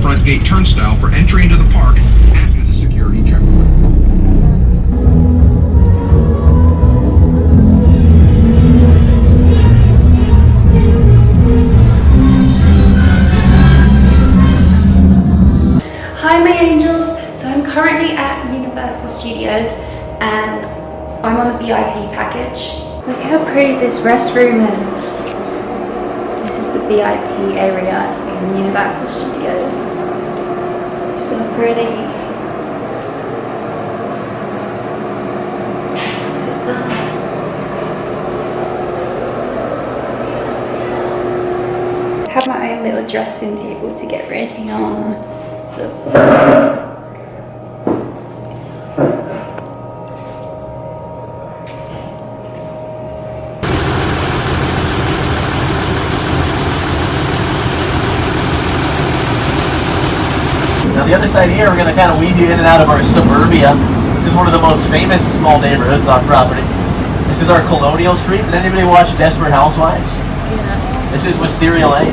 front gate turnstile for entry into the park after the security checkpoint. Hi my angels, so I'm currently at Universal Studios and I'm on the VIP package. Look how pretty this restroom is. This is the VIP area in Universal Studios. So pretty. Look at that. I have my own little dressing table to get ready on. Now the other side here, we're going to kind of weave you in and out of our suburbia. This is one of the most famous small neighborhoods on property. This is our Colonial Street. Did anybody watch Desperate Housewives? Yeah. This is Wisteria Lane.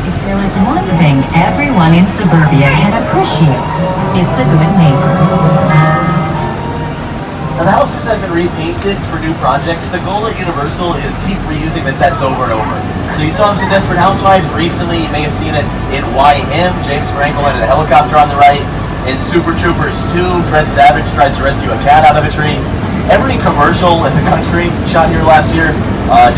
If there is one thing everyone in suburbia can appreciate, it's a good neighbor. Now the houses have been repainted for new projects. The goal at Universal is keep reusing the sets over and over. So you saw this in Desperate Housewives recently. You may have seen it in Why Him? James Franco landed a helicopter on the right. In Super Troopers 2, Fred Savage tries to rescue a cat out of a tree. Every commercial in the country shot here last year.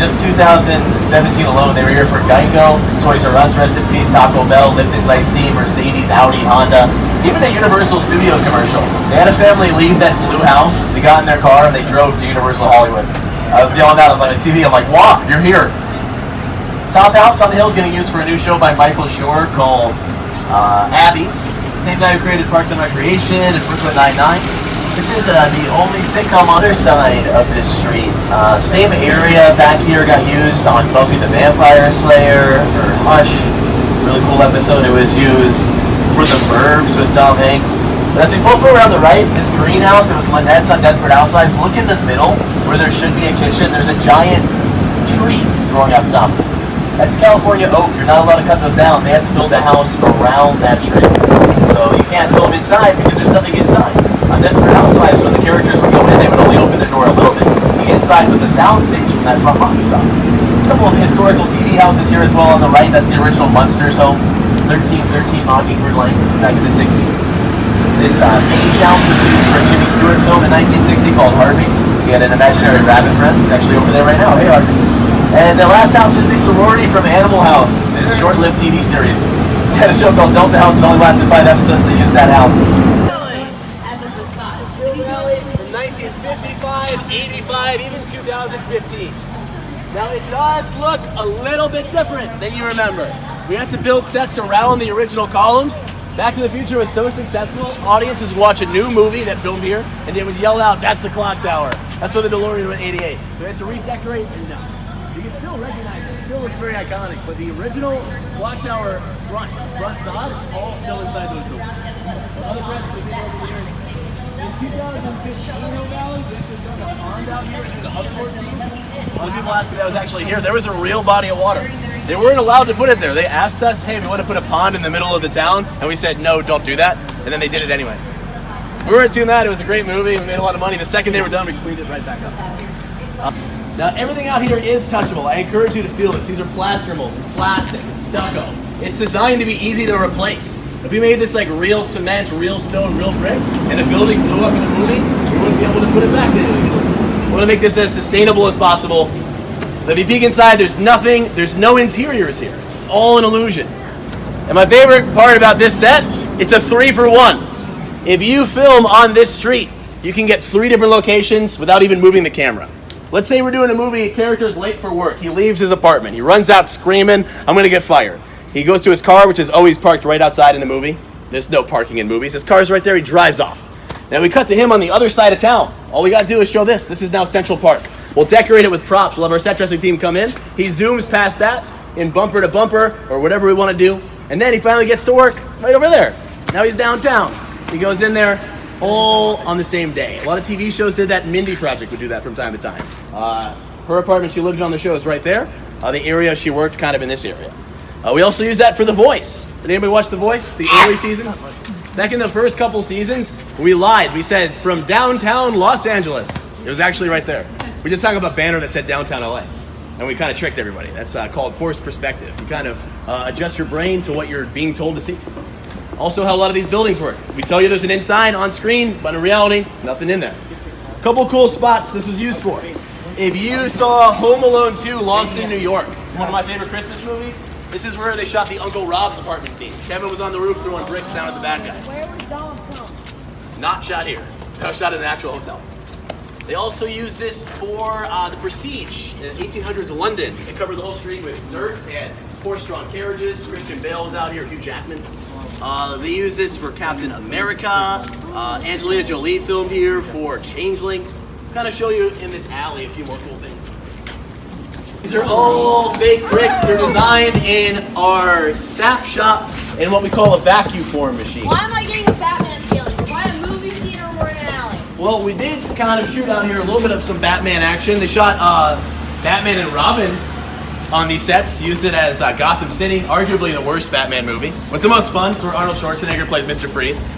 Just 2017 alone, they were here for Geico, Toys R Us, rest in peace, Taco Bell, Lipton's Iced Tea, Mercedes, Audi, Honda. Even a Universal Studios commercial. They had a family leave that blue house, they got in their car, and they drove to Universal Hollywood. I was yelling out on the TV, I'm like, wow, you're here. South House on the Hill is getting used for a new show by Michael Schur called Abby's. Same guy who created Parks and Recreation and Brooklyn Nine-Nine. This is the only sitcom on other side of this street. Same area back here got used on Buffy the Vampire Slayer or Hush. Really cool episode. It was used for The Burbs with Tom Hanks. But as we pull forward on the right, this greenhouse, it was Lynette's on Desperate Housewives. Look in the middle where there should be a kitchen. There's a giant tree growing up top. That's California oak. You're not allowed to cut those down. They had to build a house around that tree. So you can't film inside because there's nothing inside. On Desperate Housewives, when the characters would go in, they would only open their door a little bit. The inside was a sound stage from that front lot we saw. A couple of historical TV houses here as well on the right. That's the original Munsters home. 1313 Mockingbird Lane back in the 60s. This beige house was used for a Jimmy Stewart film in 1960 called Harvey. We had an imaginary rabbit friend. He's actually over there right now. Hey, Harvey. And the last house is the sorority from Animal House. It's a short-lived TV series. They had a show called Delta House. It only lasted 5 episodes. They used that house. From 1955, 85, even 2015. Now it does look a little bit different than you remember. We had to build sets around the original columns. Back to the Future was so successful, audiences would watch a new movie that filmed here, and they would yell out, "That's the clock tower." That's what the DeLorean went 88. So we had to redecorate, and you can still recognize it. It still looks very iconic, but the original clock tower front facade, it's all still inside those doors. Other projects we did over the years. In 2015, O'Malley, we actually dug a pond out here through the hoverboard scene. A lot of people ask if that was actually here. There was a real body of water. They weren't allowed to put it there. They asked us, hey, we want to put a pond in the middle of the town, and we said, no, don't do that. And then they did it anyway. We weren't doing that. It was a great movie. We made a lot of money. The second they were done, we cleaned it right back up. Now, everything out here is touchable. I encourage you to feel this. These are plaster molds. It's plastic. It's stucco. It's designed to be easy to replace. If we made this like real cement, real stone, real brick, and a building blew up in a movie, we wouldn't be able to put it back in. We want to make this as sustainable as possible. But if you peek inside, there's nothing, there's no interiors here. It's all an illusion. And my favorite part about this set, it's a 3-for-1. If you film on this street, you can get 3 different locations without even moving the camera. Let's say we're doing a movie, a character's late for work. He leaves his apartment. He runs out screaming, I'm going to get fired. He goes to his car, which is always parked right outside in the movie. There's no parking in movies. His car's right there. He drives off. Now we cut to him on the other side of town. All we got to do is show this. This is now Central Park. We'll decorate it with props. We'll have our set dressing team come in. He zooms past that in bumper to bumper or whatever we want to do. And then he finally gets to work right over there. Now he's downtown. He goes in there all on the same day. A lot of TV shows did that. Mindy Project would do that from time to time. Her apartment she lived in on the show is right there. The area she worked kind of in this area. We also use that for The Voice. Did anybody watch The Voice, the early seasons? Back in the first couple seasons, we lied. We said from downtown Los Angeles. It was actually right there. We just talked about a banner that said downtown LA. And we kind of tricked everybody. That's called forced perspective. You kind of adjust your brain to what you're being told to see. Also how a lot of these buildings work. We tell you there's an inside on screen, but in reality, nothing in there. Couple cool spots this was used for. If you saw Home Alone 2 Lost in New York, it's one of my favorite Christmas movies. This is where they shot the Uncle Rob's apartment scenes. Kevin was on the roof throwing bricks down at the bad guys. Where was Donald Trump? Not shot here. That was shot in an actual hotel. They also used this for The Prestige in 1800s London. They covered the whole street with dirt. They had horse-drawn carriages. Christian Bale was out here, Hugh Jackman. They used this for Captain America. Angelina Jolie filmed here for Changeling. Kind of show you in this alley a few more cool things. These are all fake bricks. They're designed in our staff shop in what we call a vacuum form machine. Why am I getting a Batman feeling? Why a movie theater or in an alley? Well, we did kind of shoot out here a little bit of some Batman action. They shot Batman and Robin on these sets, used it as Gotham City, arguably the worst Batman movie, but the most fun. It's where Arnold Schwarzenegger plays Mr. Freeze.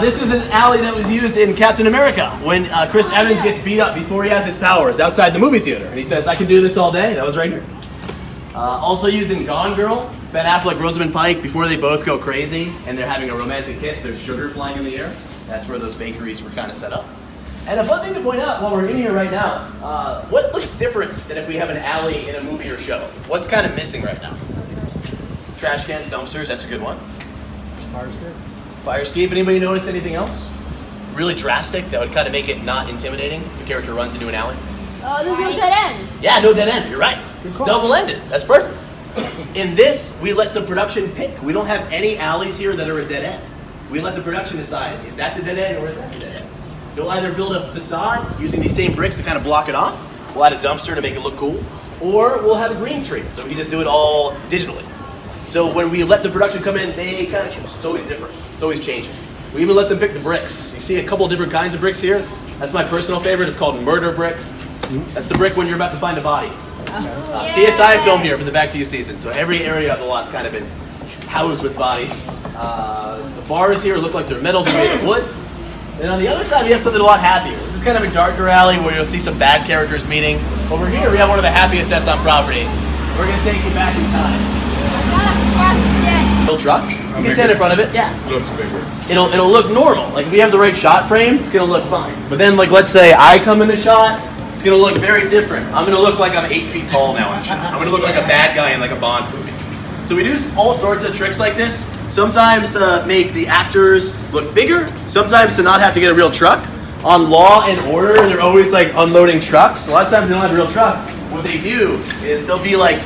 This is an alley that was used in Captain America when Chris Evans gets beat up before he has his powers outside the movie theater. And he says, I can do this all day. That was right here. Also used in Gone Girl. Ben Affleck, Rosamund Pike, before they both go crazy and they're having a romantic kiss, there's sugar flying in the air. That's where those bakeries were kind of set up. And a fun thing to point out while we're in here right now, what looks different than if we have an alley in a movie or show? What's kind of missing right now? Trash cans, dumpsters, that's a good one. Fire escape. Fire escape. Anybody notice anything else? Really drastic that would kind of make it not intimidating if the character runs into an alley? There's no dead end. Yeah, no dead end. You're right. It's double-ended. That's perfect. In this, we let the production pick. We don't have any alleys here that are a dead end. We let the production decide, is that the dead end or is that the dead end? They'll either build a facade using these same bricks to kind of block it off. We'll add a dumpster to make it look cool. Or we'll have a green screen, so we can just do it all digitally. So when we let the production come in, they kind of choose. It's always different. It's always changing. We even let them pick the bricks. You see a couple different kinds of bricks here. That's my personal favorite. It's called murder brick. That's the brick when you're about to find a body. CSI filmed here for the back few seasons, so every area of the lot's kind of been housed with bodies. The bars here look like they're metal, they're made of wood. And on the other side, we have something a lot happier. This is kind of a darker alley where you'll see some bad characters meeting. Over here, we have one of the happiest sets on property. We're gonna take you back in time. Little truck. You can stand in front of it. Yeah. It looks bigger. It'll look normal. Like if we have the right shot frame, it's gonna look fine. But then, like let's say I come in the shot, it's gonna look very different. I'm gonna look like I'm 8 feet tall now in shot. I'm gonna look like a bad guy in like a Bond movie. So we do all sorts of tricks like this. Sometimes to make the actors look bigger. Sometimes to not have to get a real truck. On Law and Order, they're always like unloading trucks. A lot of times they don't have a real truck. What they do is they'll be like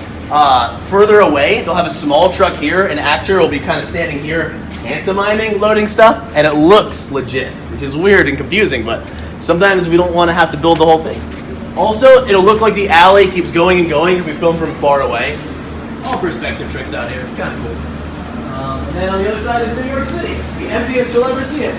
further away. They'll have a small truck here. An actor will be kind of standing here pantomiming loading stuff, and it looks legit, which is weird and confusing, but sometimes we don't want to have to build the whole thing. Also, it'll look like the alley keeps going and going if we film from far away. All perspective tricks out here. It's kind of cool. And then on the other side is New York City, the emptiest you'll ever see it.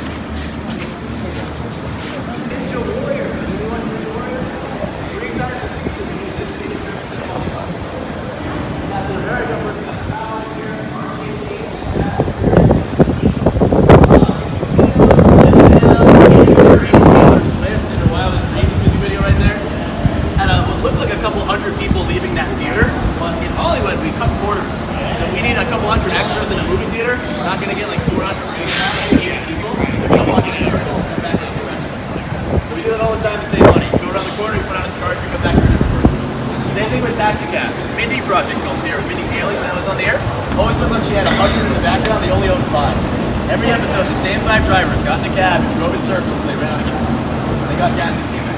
Every episode, the same 5 drivers got in the cab and drove in circles and they ran out of gas. They got gas and came back.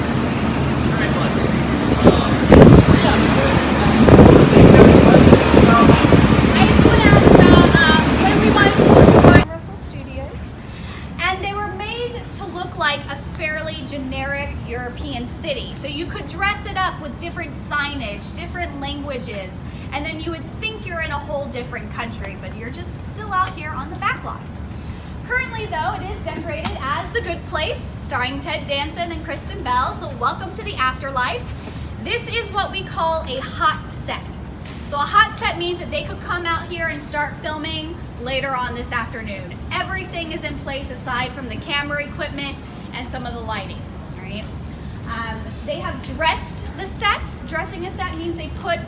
It's very fun. I just want to ask about when we went to Universal Studios, and they were made to look like a fairly generic European city. So you could dress it up with different signage, different languages, and then you would think you're in a whole different country, but you're just still out here on the back lot. Currently, though, it is decorated as The Good Place, starring Ted Danson and Kristen Bell, so welcome to the afterlife. This is what we call a hot set. So So a hot set means that they could come out here and start filming later on this afternoon. Everything is in place aside from the camera equipment and some of the lighting, all right? They have dressed the sets. Dressing a set means they put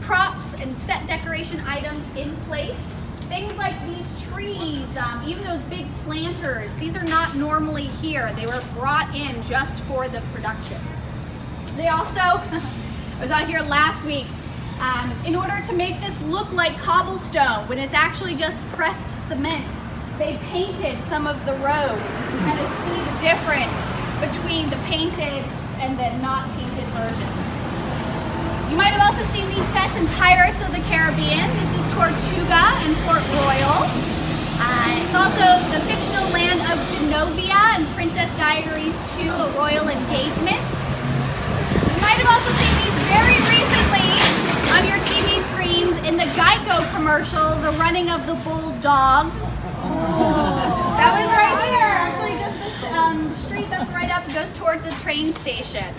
props and set decoration items in place. Things like these trees, even those big planters, these are not normally here. They were brought in just for the production. They also, I was out here last week, in order to make this look like cobblestone when it's actually just pressed cement, they painted some of the road. You can kind of see the difference between the painted and the not painted versions. You might have also seen these sets in Pirates of the Caribbean. This is Tortuga and Port Royal. It's also the fictional land of Genovia and Princess Diaries 2, A Royal Engagement. You might have also seen these very recently on your TV screens in the Geico commercial, The Running of the Bulldogs. That was right here, actually just this street that's right up goes towards the train station.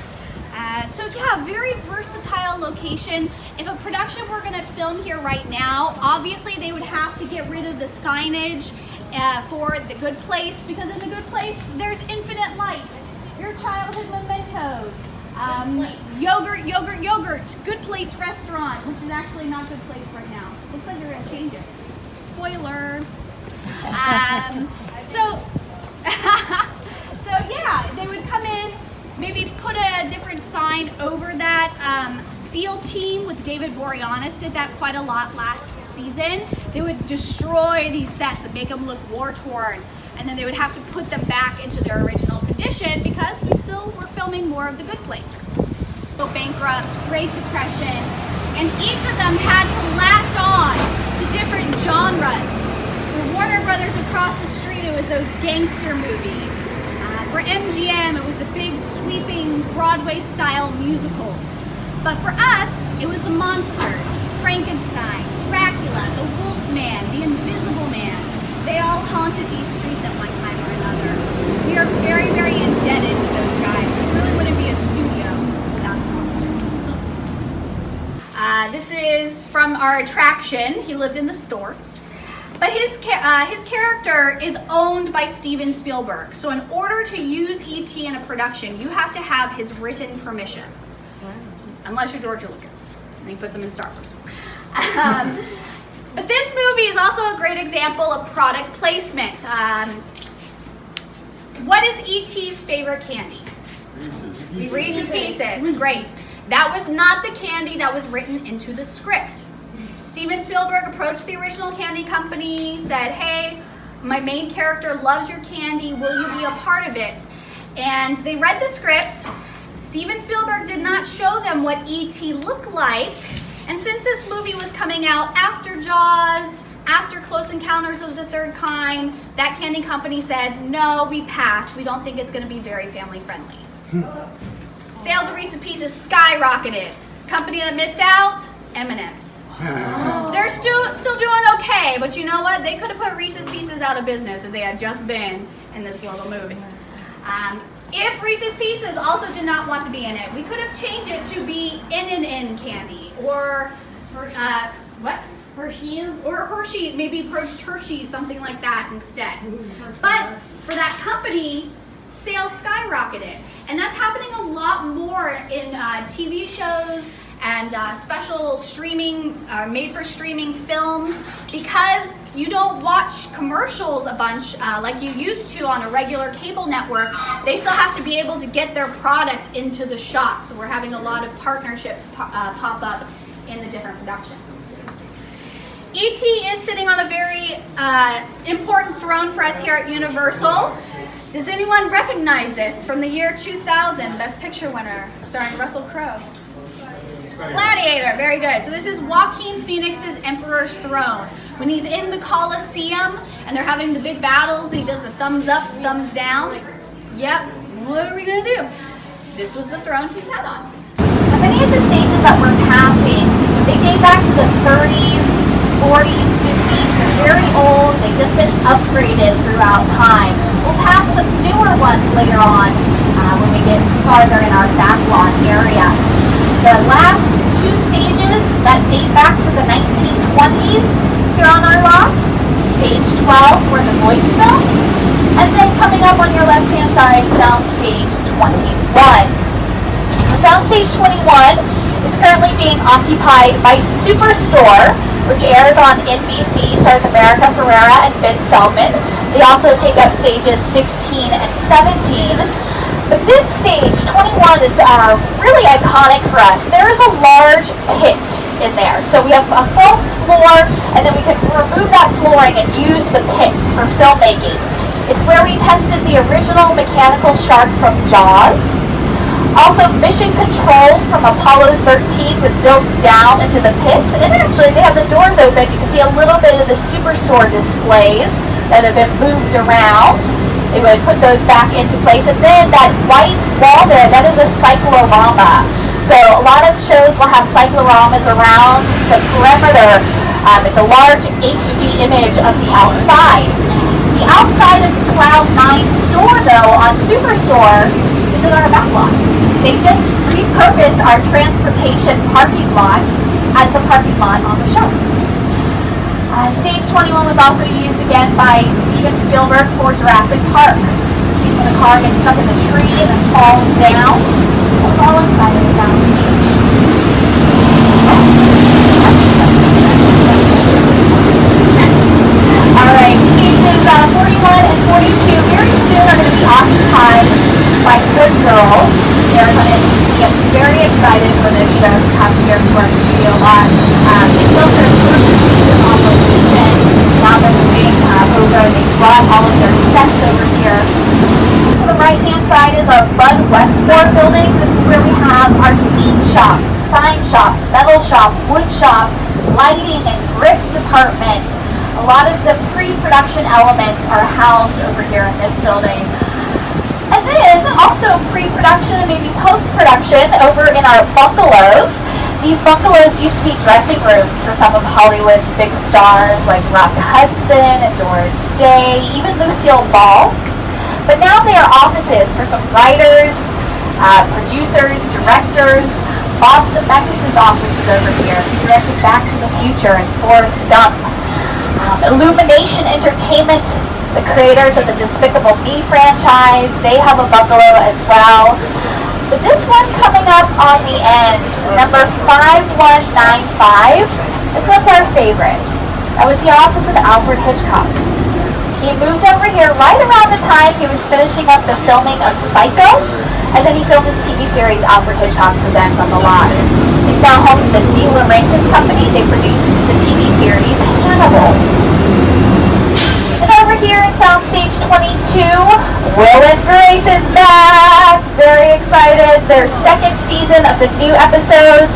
So yeah, very versatile location. If a production were going to film here right now, obviously they would have to get rid of the signage for The Good Place, because in The Good Place there's infinite light, your childhood mementos, yogurts, Good Plates restaurant, which is actually not Good Plates right now. Looks like they're going to change it. Spoiler. So yeah, they would come in, maybe put a different sign over that. SEAL Team with David Boreanaz did that quite a lot last season. They would destroy these sets and make them look war-torn, and then they would have to put them back into their original condition because we still were filming more of The Good Place. So bankrupt, Great Depression, and each of them had to latch on to different genres. For Warner Brothers across the street, it was those gangster movies. For MGM, it was the big sweeping Broadway-style musicals. But for us, it was the monsters, Frankenstein, Dracula, the Wolfman, the Invisible Man. They all haunted these streets at one time or another. We are very, very indebted to those guys. We really wouldn't be a studio without the monsters. This is from our attraction. He lived in the store. But his character is owned by Steven Spielberg. So in order to use E.T. in a production, you have to have his written permission. Unless you're George Lucas, and he puts him in Star Wars. But this movie is also a great example of product placement. What is E.T.'s favorite candy? Reese's Pieces. Great. That was not the candy that was written into the script. Steven Spielberg approached the original candy company, said, hey, my main character loves your candy, will you be a part of it? And they read the script. Steven Spielberg did not show them what E.T. looked like, and since this movie was coming out after Jaws, after Close Encounters of the Third Kind, that candy company said, no, we pass, we don't think it's going to be very family friendly. Sales of Reese's Pieces skyrocketed. Company that missed out, M&M's. They're still doing okay, but you know what? They could have put Reese's Pieces out of business if they had just been in this little movie. If Reese's Pieces also did not want to be in it, we could have changed it to be N&N candy, or what? Hershey's. Or Hershey, maybe Hershey's, something like that instead. But for that company, sales skyrocketed. And that's happening a lot more in TV shows and special streaming, made-for-streaming films, because you don't watch commercials a bunch like you used to on a regular cable network. They still have to be able to get their product into the shot. So we're having a lot of partnerships pop up in the different productions. E.T. is sitting on a very important throne for us here at Universal. Does anyone recognize this from the year 2000, Best Picture winner, starring Russell Crowe? Gladiator, very good. So this is Joaquin Phoenix's Emperor's Throne. When he's in the Colosseum and they're having the big battles, he does the thumbs up, thumbs down. Yep, what are we gonna do? This was the throne he sat on. Many of the stages that we're passing, they date back to the 30s, 40s, 50s. They're very old. They've just been upgraded throughout time. We'll pass some newer ones later on when we get farther in our backlot area. The last two stages that date back to the 1920s here on our lot. Stage 12 were the voice films. And then coming up on your left-hand side, Soundstage 21. Soundstage 21 is currently being occupied by Superstore, which airs on NBC, stars America Ferrera and Ben Feldman. They also take up stages 16 and 17. But this stage, 21, is really iconic for us. There is a large pit in there. So we have a false floor, and then we can remove that flooring and use the pit for filmmaking. It's where we tested the original mechanical shark from Jaws. Also, Mission Control from Apollo 13 was built down into the pits, and actually they have the doors open. You can see a little bit of the Superstore displays that have been moved around. They would put those back into place, and then that white wall there, that is a cyclorama. So a lot of shows will have cycloramas around the perimeter. It's a large HD image of the outside. The outside of the Cloud9 store, though, on Superstore, is in our back lot. They just repurposed our transportation parking lot as the parking lot on the show. Stage 21 was also used again by Steven Spielberg for Jurassic Park. You see when the car gets stuck in the tree and then falls down. It's all inside of the soundstage. Alright, stages 41 and 42 very soon are going to be occupied by Good Girls. There's on NBC. I'm very excited for this show to come here to our studio lot. They built their first season on location. Now they're moving over. They brought all of their sets over here. To the right-hand side is our Bud Westmore building. This is where we have our scene shop, sign shop, metal shop, wood shop, lighting and grip department. A lot of the pre-production elements are housed over here in this building. And then also pre-production and maybe post-production over in our bungalows. These bungalows used to be dressing rooms for some of Hollywood's big stars like Rock Hudson and Doris Day, even Lucille Ball. But now they are offices for some writers, producers, directors. Bob Zemeckis' office is over here. He directed Back to the Future and Forrest Gump. Illumination Entertainment, the creators of the Despicable Me franchise, they have a bungalow as well. But this one coming up on the end, number 5195, this one's our favorite. That was the office of Alfred Hitchcock. He moved over here right around the time he was finishing up the filming of Psycho, and then he filmed his TV series Alfred Hitchcock Presents on the lot. It's now home to the De Laurentiis Company. They produced the TV series Hannibal. And over here in Soundstage 22, Will and Grace is back! Very excited. Their second season of the new episodes.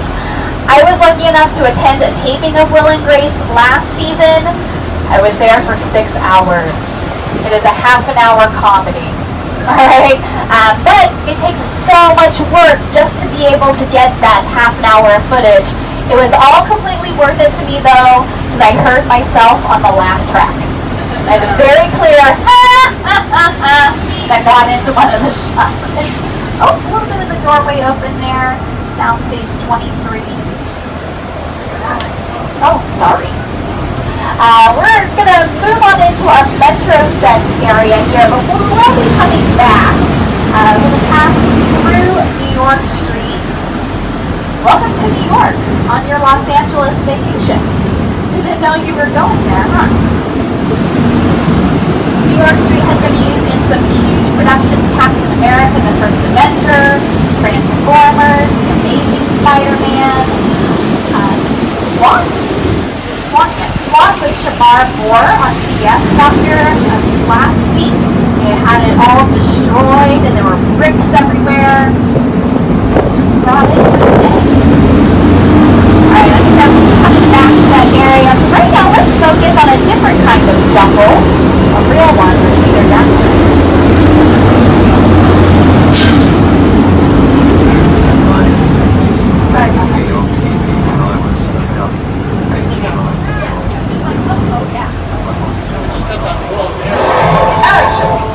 I was lucky enough to attend a taping of Will and Grace last season. I was there for 6 hours. It is a half-an-hour comedy. Alright? But it takes so much work just to be able to get that half-an-hour of footage. It was all completely worth it to me, though, because I heard myself on the laugh track. I had a very clear that got into one of the shots. Oh, a little bit of the doorway open there. Soundstage 23. Oh, sorry. We're going to move on into our Metro Sets area here, but we'll be coming back. We're going to pass through New York streets. Welcome to New York on your Los Angeles vacation. Didn't know you were going there, huh? New York Street has been used in some huge productions: Captain America, The First Avenger, Transformers, The Amazing Spider-Man, SWAT with Shamar Moore on CBS was out here last week. They had it all destroyed and there were bricks everywhere. Just brought it to the day. Alright, like I said, we'll be coming back to that area. So right now, let's focus on a different kind of stumble. A real one with Peter Jackson. Sorry about that.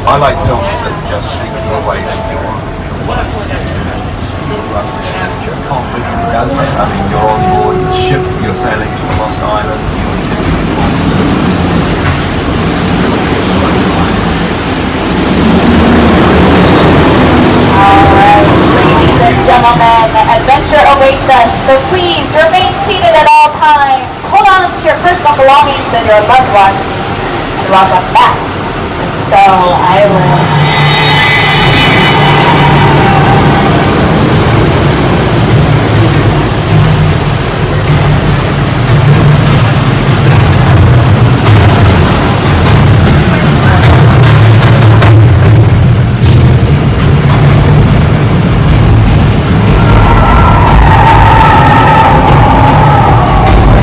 I like films that just take you away from your can't believe he does it. I mean, you're on board the ship gentlemen, adventure awaits us, so please remain seated at all times. Hold on to your personal belongings and your loved ones. And welcome back to Skull Island.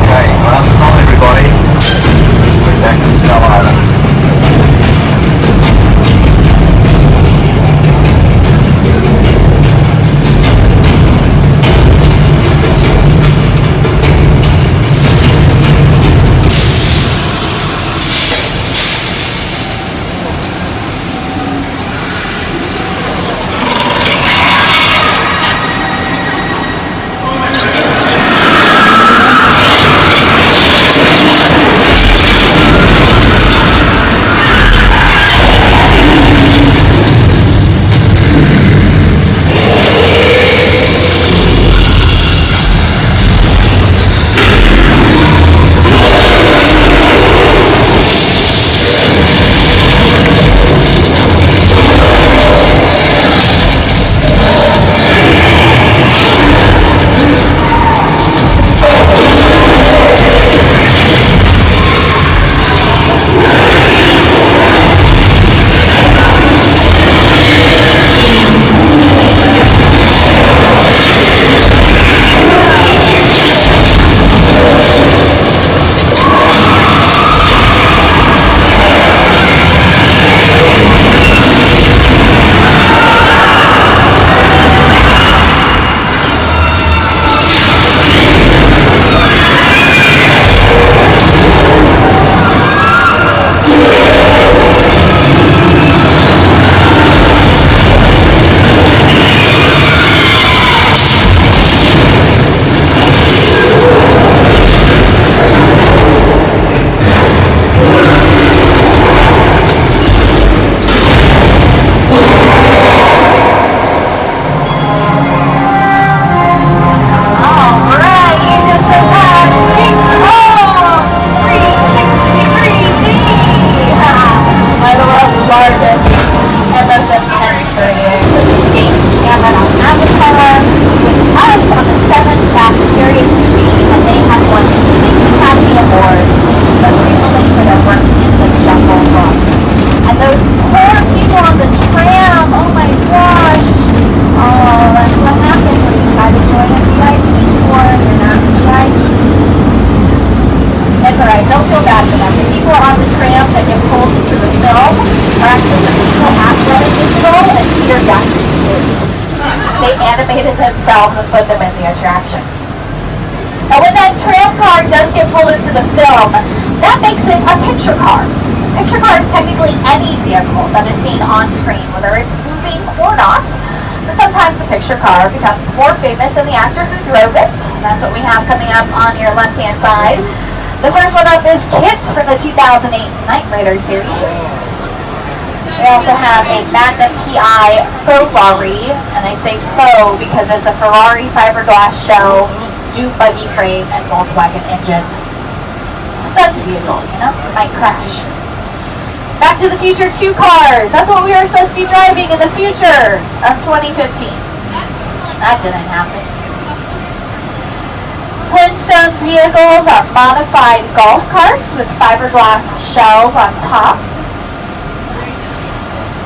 Okay, last call everybody. We're back to Skull Island. animated themselves and put them in the attraction. Now when that tram car does get pulled into the film, that makes it a picture car. Picture car is technically any vehicle that is seen on screen, whether it's moving or not. But sometimes the picture car becomes more famous than the actor who drove it. And that's what we have coming up on your left-hand side. The first one up is Kit from the 2008 Knight Rider series. We also have a Magnum PI Ferrari, and I say faux because it's a Ferrari fiberglass shell, Duke buggy frame, and Volkswagen engine. Stunt vehicle, you know, might crash. Back to the Future 2 cars. That's what we were supposed to be driving in the future of 2015. That didn't happen. Flintstones vehicles are modified golf carts with fiberglass shells on top.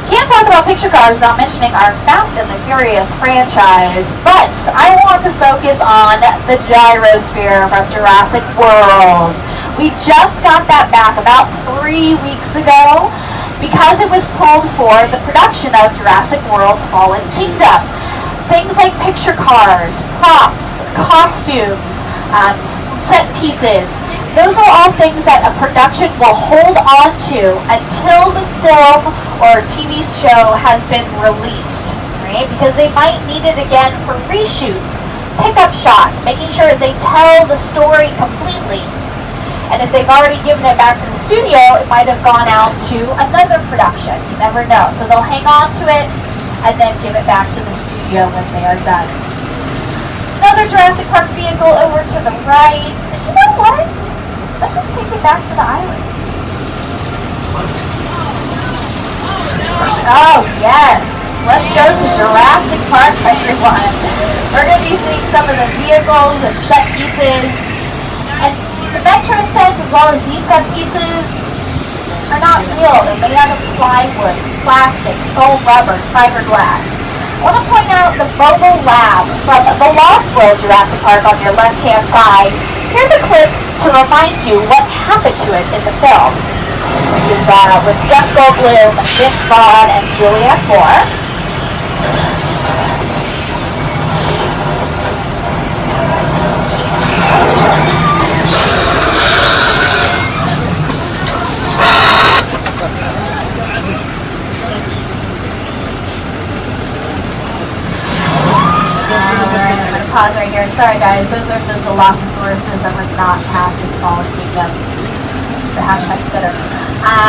Can't talk about picture cars without mentioning our Fast and the Furious franchise, but I want to focus on the gyrosphere from Jurassic World. We just got that back about 3 weeks ago because it was pulled for the production of Jurassic World Fallen Kingdom. Things like picture cars, props, costumes, set pieces, those are all things that a production will hold on to until the film or TV show has been released, right? Because they might need it again for reshoots, pickup shots, making sure they tell the story completely. And if they've already given it back to the studio, it might have gone out to another production. You never know. So they'll hang on to it and then give it back to the studio when they are done. Another Jurassic Park vehicle over to the right. And you know what? Let's just take it back to the island. Oh, yes. Let's go to Jurassic Park, everyone. We're going to be seeing some of the vehicles and set pieces. And the Metro sets, as well as these set pieces, are not real. They're made out of plywood, plastic, foam rubber, fiberglass. I want to point out the Bobo Lab from the Lost World Jurassic Park on your left-hand side. Here's a clip to remind you what happened to it in the film. This is with Jeff Goldblum, Vince Vaughn, and Julianne Moore. Pause right here. Sorry guys, those are the Dilophosaurus that were not passing Fallen Kingdom. The hashtag's better.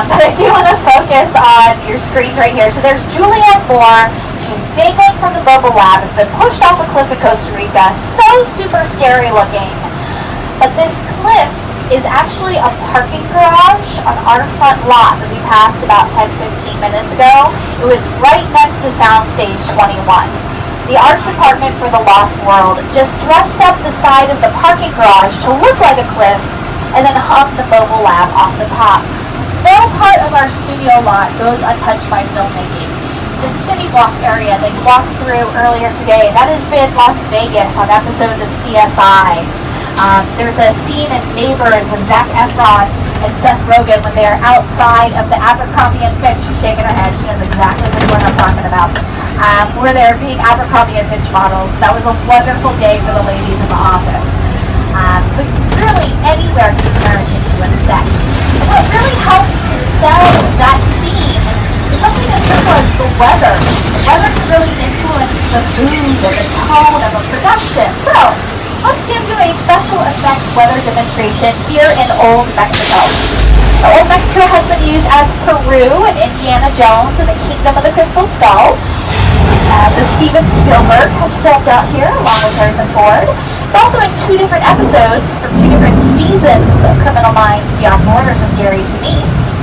But I do want to focus on your screens right here. So there's Julianne Moore. She's dangling from the Bobo Lab. It's been pushed off a cliff in Costa Rica. So super scary looking. But this cliff is actually a parking garage on our front lot that we passed about 10-15 minutes ago. It was right next to Soundstage 21. The art department for the Lost World just dressed up the side of the parking garage to look like a cliff and then hung the Bobo Lab off the top. No part of our studio lot goes untouched by filmmaking. The City Walk area that you walked through earlier today, that has been Las Vegas on episodes of CSI. There's a scene in Neighbors with Zac Efron and Seth Rogen when they're outside of the Abercrombie & Fitch. She's shaking her head. She knows exactly which one I'm talking about. Where they're being Abercrombie & Fitch models. That was a wonderful day for the ladies in the office. So really anywhere can turn into a set. And what really helps to sell that scene is something as simple as the weather. The weather can really influence the mood and the tone of a production. So let's give you a special effects weather demonstration here in Old Mexico. So Old Mexico has been used as Peru in Indiana Jones and the Kingdom of the Crystal Skull. So Steven Spielberg has filmed out here along with Harrison Ford. It's also in 2 different episodes from 2 different seasons of Criminal Minds Beyond Borders with Gary Sinise.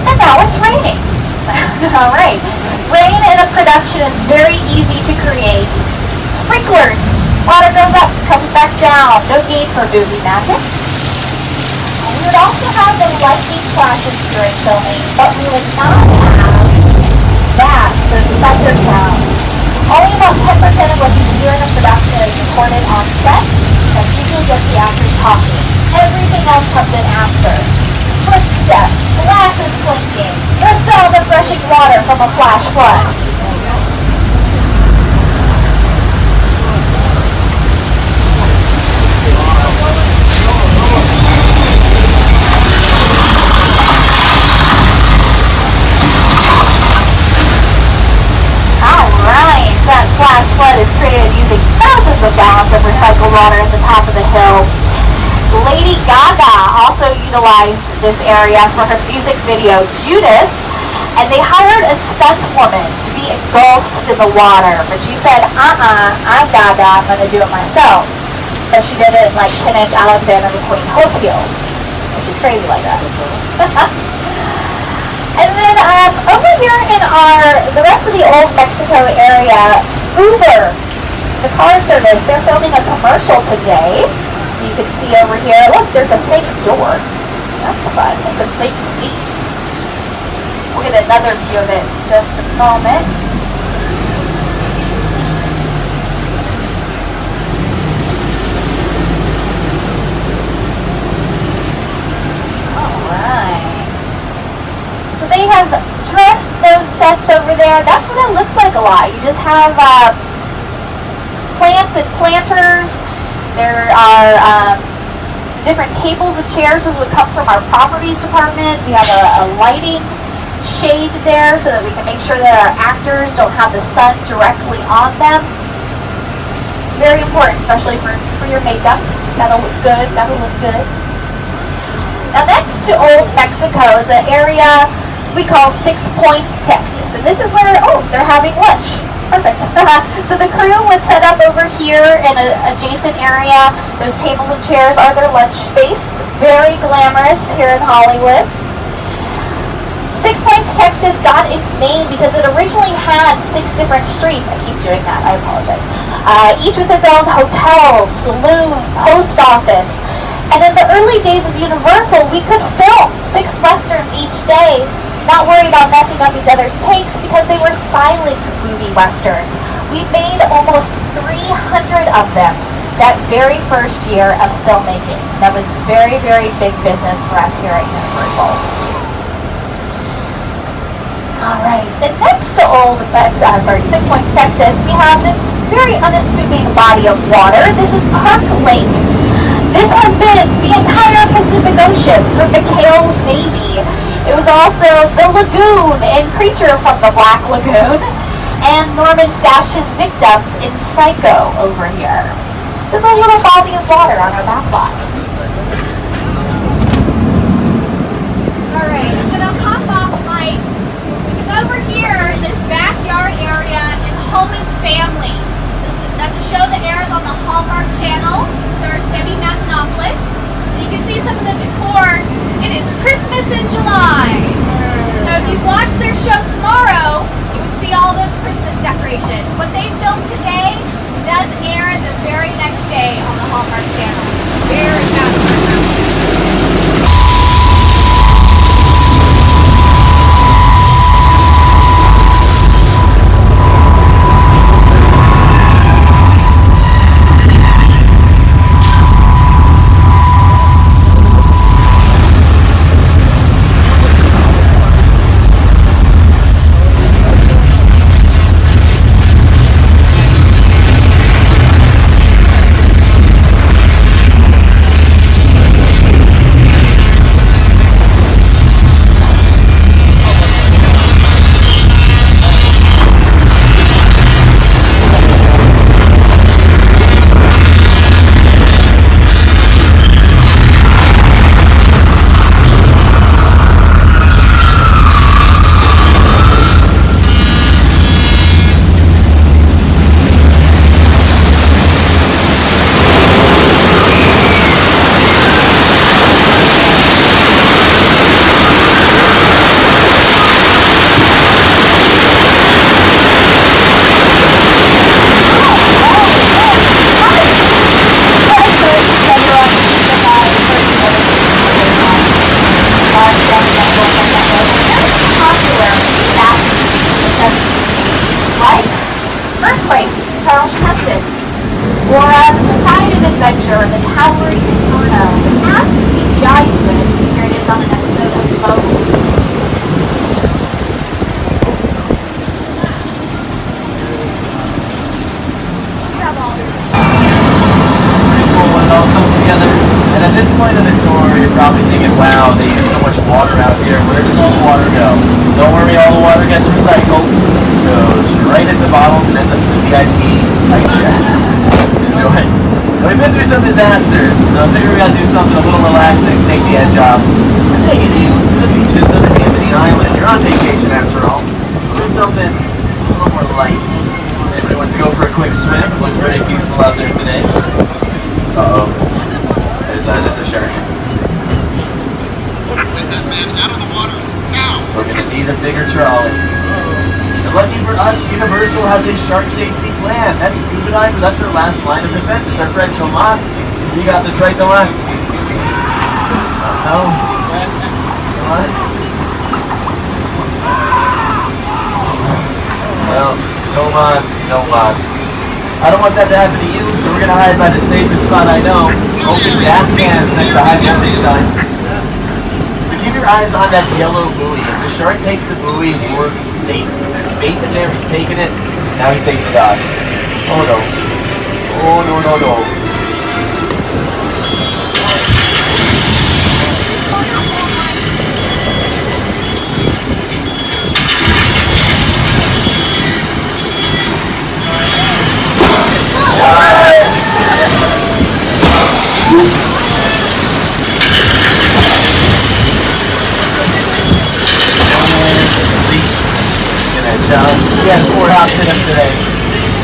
And now it's raining. All right. Rain in a production is very easy to create. Sprinklers. Water goes up, comes back down. No need for movie magic. And we would also have the lightning flashes during filming, but we would not have that, the thunder sound. Only about 10% of what you hear in a production is recorded on set. That's usually just the actors talking. Everything else comes in after. Footsteps, glasses clinking, the sound of rushing water from a flash flood. That flash flood is created using thousands of gallons of recycled water at the top of the hill. Lady Gaga also utilized this area for her music video Judas, and they hired a stunt woman to be engulfed in the water, but she said, I'm Gaga, I'm going to do it myself. So she did it like 10-inch Alexander McQueen Hope heels. She's crazy like that. And then over here in the rest of the Old Mexico area, Uber, the car service, they're filming a commercial today. So you can see over here, look, there's a fake door. That's fun. And some fake seats. We'll get another view of it in just a moment. They have dressed those sets over there. That's what it looks like a lot. You just have plants and planters. There are different tables and chairs. Those would come from our properties department. We have a lighting shade there so that we can make sure that our actors don't have the sun directly on them. Very important, especially for your makeups. Gotta look good, gotta look good. Now next to Old Mexico is an area we call 6 Points, Texas. And this is where, they're having lunch. Perfect. So the crew would set up over here in an adjacent area. Those tables and chairs are their lunch space. Very glamorous here in Hollywood. Six Points, Texas got its name because it originally had 6 different streets. I keep doing that, I apologize. Each with its own hotel, saloon, post office. And in the early days of Universal, we could film 6 westerns each day, not worry about messing up each other's takes because they were silent movie westerns. We made almost 300 of them that very first year of filmmaking. That was very, very big business for us here at Universal. Alright, and next to Six Points, Texas, we have this very unassuming body of water. This is Park Lake. This has been the entire Pacific Ocean for McHale's Navy. It was also the lagoon in Creature from the Black Lagoon, and Norman stashed his victims in Psycho over here. Just a little body of water on our back lot. Alright, I'm gonna pop off Mike, because over here, this backyard area is Home and Family. That's a show that airs on the Hallmark Channel. Stars Debbie Matenopoulos. And you can see some of the decor. It is Christmas in July. So if you watch their show tomorrow, you would see all those Christmas decorations. What they filmed today does air the very next day on the Hallmark Channel. Very fast. Adventure, the Towering Inferno, and add some CGI to it. Here it is on an episode of Bones. When it all comes together. And at this point in the tour, you're probably thinking, wow, they use so much water out here. Where does all the water go? Don't worry, all the water gets recycled. It goes right into bottles and ends up in the VIP ice chest. Enjoy. So we've been through some disasters, so I figured we gotta do something a little relaxing, take the edge off. We're taking you to the beaches of Amity Island. You're on vacation after all. Do something a little more light. Everybody wants to go for a quick swim. It looks very peaceful out there today. Uh-oh. That's a shark. Get that man out of the water now. We're gonna need a bigger trolley. And lucky for us, Universal has a shark safety plan. That's Scuba Diver, that's our last line of defense. It's our friend Tomas. You got this right, Tomas? Oh. Tomas? Well, Tomas. I don't want that to happen to you, so we're gonna hide by the safest spot I know. Open gas cans next to high voltage signs. So keep your eyes on that yellow buoy. If the shark takes the buoy, we're safe. There's bait in there, he's taking it. Now he's taking the dog. Oh no. Oh no. Yeah, the courthouse hit him today.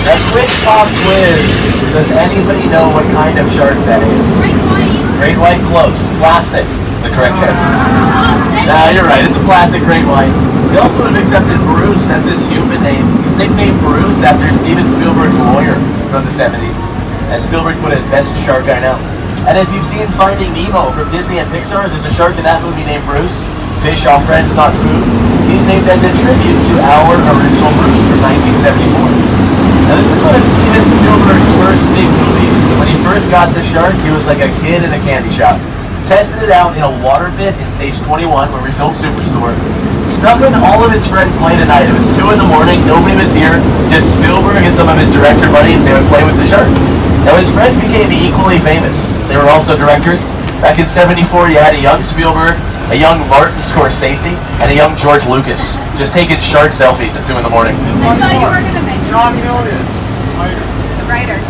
A quick pop quiz. Does anybody know what kind of shark that is? Great white. Great white, close. Plastic is the correct answer. Nah, you're right. It's a plastic great white. They also would have accepted Bruce. That's his human name. He's nicknamed Bruce after Steven Spielberg's lawyer from the 70s. And Spielberg put it best shark I know. And if you've seen Finding Nemo from Disney and Pixar, there's a shark in that movie named Bruce. Fish, all friends, not food. He's named as a tribute to our original Bruce from 1974. Now this is one of Steven Spielberg's first big movies. When he first got the shark, he was like a kid in a candy shop. Tested it out in a water pit in stage 21 where we filmed Superstore. Snuck in all of his friends late at night. It was 2 in the morning, nobody was here. Just Spielberg and some of his director buddies, they would play with the shark. Now his friends became equally famous. They were also directors. Back in 74, you had a young Spielberg, a young Martin Scorsese, and a young George Lucas. Just taking shark selfies at 2 in the morning. I thought you were going to mention John Milius, the writer.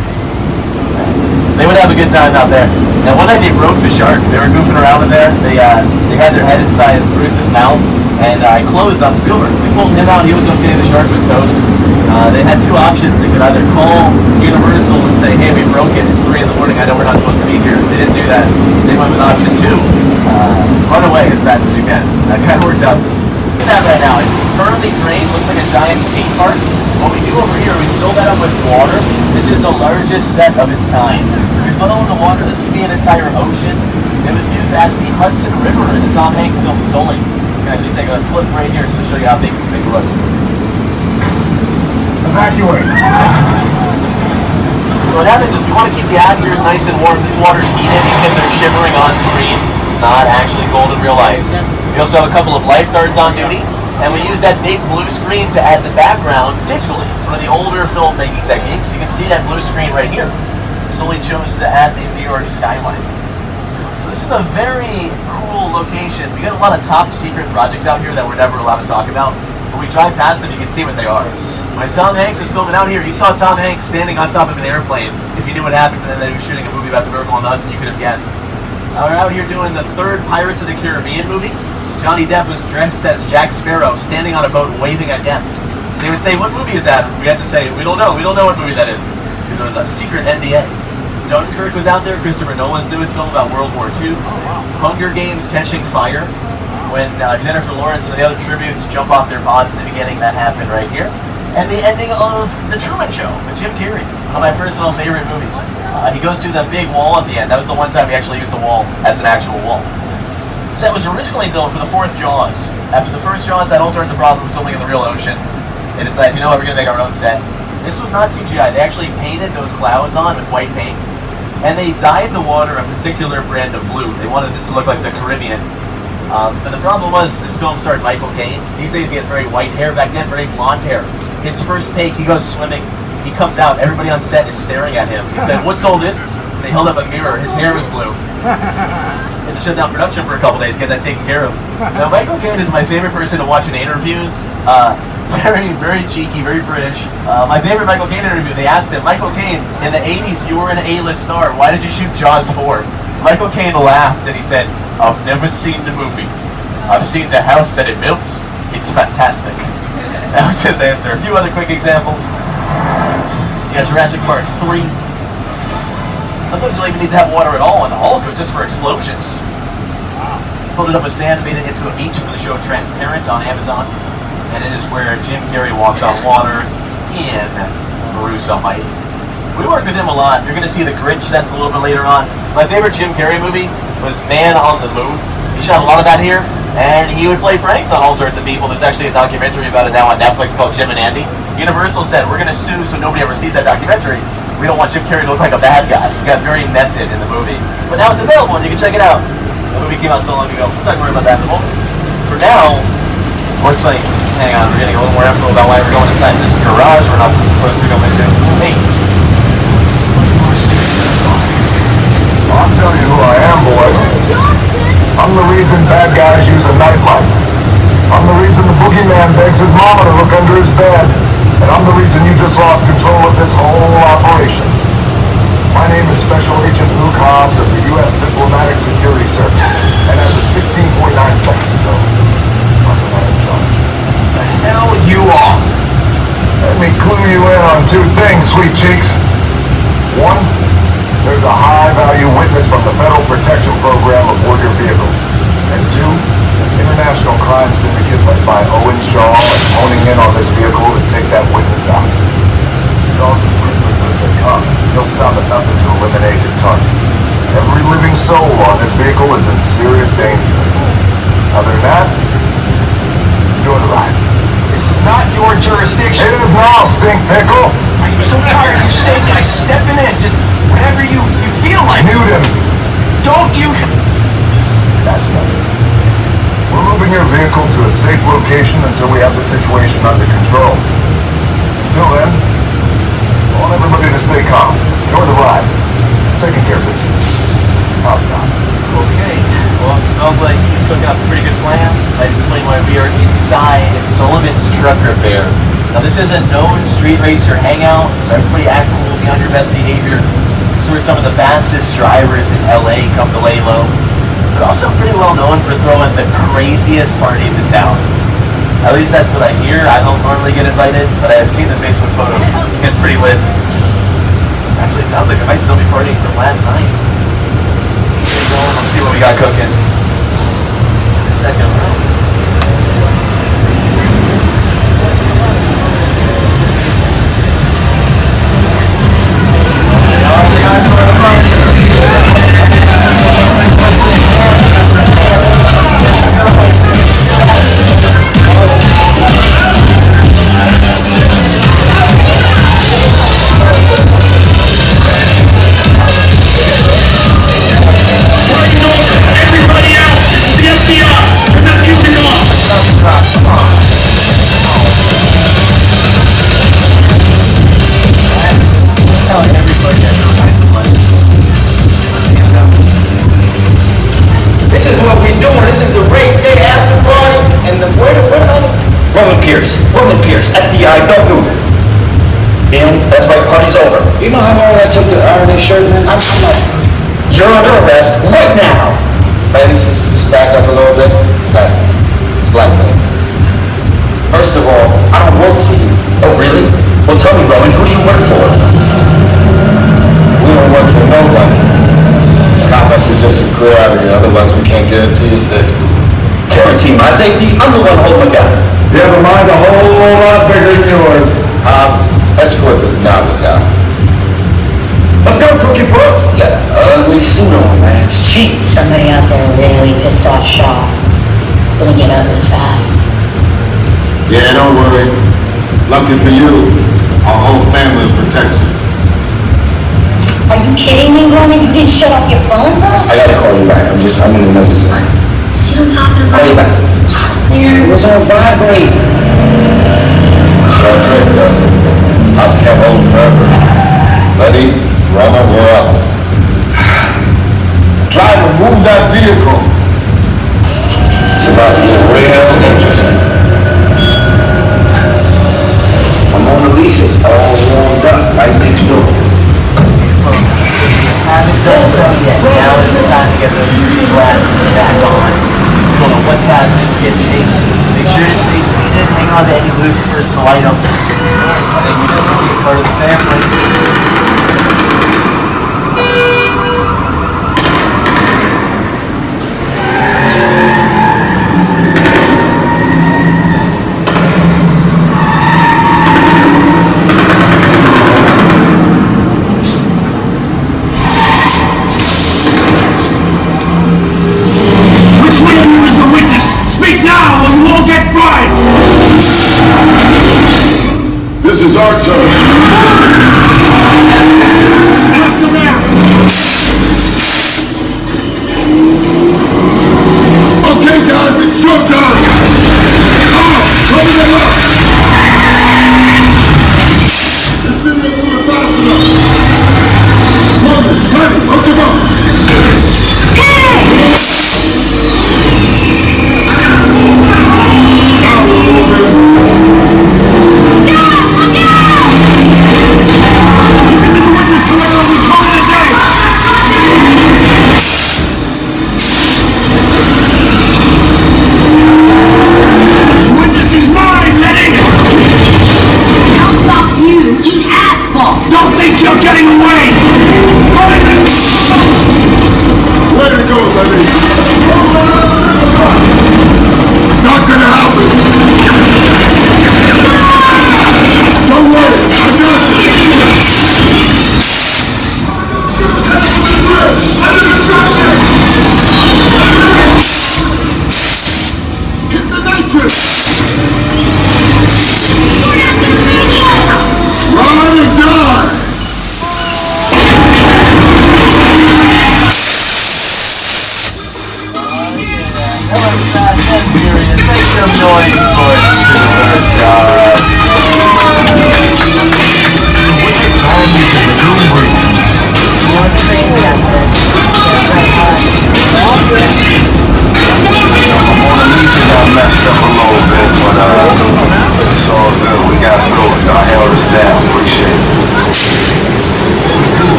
They would have a good time out there. Now one night they broke the shark. They were goofing around in there. They had their head inside Bruce's mouth, and I closed on Spielberg. We pulled him out. He was okay. The shark was toast. They had two options. They could either call Universal and say, "Hey, we broke it. It's 3 in the morning. I know we're not supposed to be here." They didn't do that. They went with option 2. Run away as fast as you can. That kind of worked out. Look at that right now. It's currently drained. Looks like a giant skate park. What we do over here, we fill that up with water. This is the largest set of its kind. We fill it with the water. This could be an entire ocean. It was used as the Hudson River in the Tom Hanks film Sully. You can actually take a clip right here to show you how big it was. evacuate. So what happens is we want to keep the actors nice and warm. This water's heated, even if they're shivering on screen. It's not actually cold in real life. We also have a couple of lifeguards on duty. And we use that big blue screen to add the background digitally. It's one of the older filmmaking techniques. You can see that blue screen right here. Sully chose to add the New York skyline. So this is a very cool location. We got a lot of top secret projects out here that we're never allowed to talk about. When we drive past them, you can see what they are. When Tom Hanks is filming out here, you saw Tom Hanks standing on top of an airplane. If you knew what happened, and then he was shooting a movie about the Miracle on the Hudson, you could have guessed. We're out here doing the 3rd Pirates of the Caribbean movie. Johnny Depp was dressed as Jack Sparrow, standing on a boat waving at guests. They would say, "What movie is that?" We had to say, "We don't know what movie that is," because it was a secret NDA. Dunkirk was out there, Christopher Nolan's newest film about World War II. Hunger Games Catching Fire, when Jennifer Lawrence and the other tributes jump off their pods at the beginning, that happened right here. And the ending of The Truman Show with Jim Carrey, one of my personal favorite movies. He goes through the big wall at the end. That was the one time he actually used the wall as an actual wall. The set was originally built for the 4th Jaws. After the first Jaws had all sorts of problems filming in the real ocean, they decided, you know what, we're going to make our own set. This was not CGI. They actually painted those clouds on with white paint, and they dyed the water a particular brand of blue. They wanted this to look like the Caribbean. But the problem was, this film starred Michael Caine. These days he has very white hair. Back then, very blonde hair. His first take, he goes swimming. He comes out. Everybody on set is staring at him. He said, "What's all this?" They held up a mirror. His hair was blue. Had to shut down production for a couple days, get that taken care of. Now, Michael Caine is my favorite person to watch in interviews. Very, very cheeky, very British. My favorite Michael Caine interview, they asked him, "Michael Caine, in the 80s, you were an A-list star. Why did you shoot Jaws 4? Michael Caine laughed and he said, "I've never seen the movie. I've seen the house that it built. It's fantastic." That was his answer. A few other quick examples. You got Jurassic Park 3. Sometimes you don't even need to have water at all, and the Hulk was just for explosions. Filled it up with sand, made it into a beach for the show Transparent on Amazon. And it is where Jim Carrey walks on water in Bruce Almighty. We work with him a lot. You're going to see the Grinch sets a little bit later on. My favorite Jim Carrey movie was Man on the Moon. He shot a lot of that here, and he would play pranks on all sorts of people. There's actually a documentary about it now on Netflix called Jim and Andy. Universal said, "We're going to sue so nobody ever sees that documentary. We don't want Jim Carrey to look like a bad guy." He got very method in the movie. But now it's available, and you can check it out. The movie came out so long ago. Let's not worry about that in a moment. For now, looks like, hang on, we're getting a little more info about why we're going inside this garage we're not supposed to go into. Hey. I'll tell you who I am, boy. I'm the reason bad guys use a nightlight. I'm the reason the boogeyman begs his mama to look under his bed. And I'm the reason you just lost control of this whole operation. My name is Special Agent Luke Hobbs of the U.S. Diplomatic Security Service. And as of 16.9 seconds ago, I'm the man in charge. The hell you are. Let me clue you in on 2 things, sweet cheeks. One, there's a high-value witness from the Federal Protection Program aboard your vehicle. And two, an international crime syndicate led by Owen Shaw honing in on this vehicle to take that witness out. Shaw's as ruthless as they come. He'll stop at nothing to eliminate his target. Every living soul on this vehicle is in serious danger. Other than that, enjoy the ride. This is not your jurisdiction. It is now, Stink Pickle. I'm so tired of you stink guys stepping in just whenever you feel like. Mute him. Don't you? That's better. We're moving your vehicle to a safe location until we have the situation under control. Until then, I want everybody to stay calm. Enjoy the ride. Taking care of business. Pops out. Okay, well, it smells like he's cooking up a pretty good plan. I'd explain why we are inside Sullivan's Truck Repair. Now, this is a known street racer hangout, so everybody act cool, be on your best behavior. This is where some of the fastest drivers in LA come to lay low. But also pretty well known for throwing the craziest parties in town. At least that's what I hear. I don't normally get invited, but I have seen the Facebook photos. It's pretty lit. Actually, sounds like I might still be partying from last night. Let's see what we got cooking. Second round. This is what we're doing. This is the race day after party. And where the other? Roman Pierce, FBI, don't move. Him, that's right, party's over. You know how long that took to iron this shirt, man? You're under arrest right now. Ladies, just back up a little bit. It's like that. First of all, I don't work for you. Oh, really? Well, tell me, Roman, who do you work for? We don't work for nobody. Not much is just to clear out of here, otherwise we can't guarantee your safety. Guarantee my safety? I'm the one holding the gun. Yeah, but mine's a whole lot bigger than yours. Escort this novice out. Let's go, Cookie Puss. You got an ugly suit on, man. It's cheap. Somebody out there really pissed off Shaw. It's gonna get ugly fast. Yeah, don't worry. Lucky for you, our whole family will protect you. Are you kidding me, Roman? You didn't shut off your phone, bro? I gotta call you back. I'm in another zone. See what I'm talking about? Call you back. Yeah. It was on vibrate. Shaw traced us. House kept holding forever. Buddy, Roman, we're up. Driver, move that vehicle. It's about to get real interesting. I'm on the leashes, all warmed up, right next door. Haven't done so yet. Now is the time to get those 3D glasses back on. Don't know what's happening, get chases. Make sure to stay seated, hang on to any loose personal items. I think we just became part of the family. This is our turn.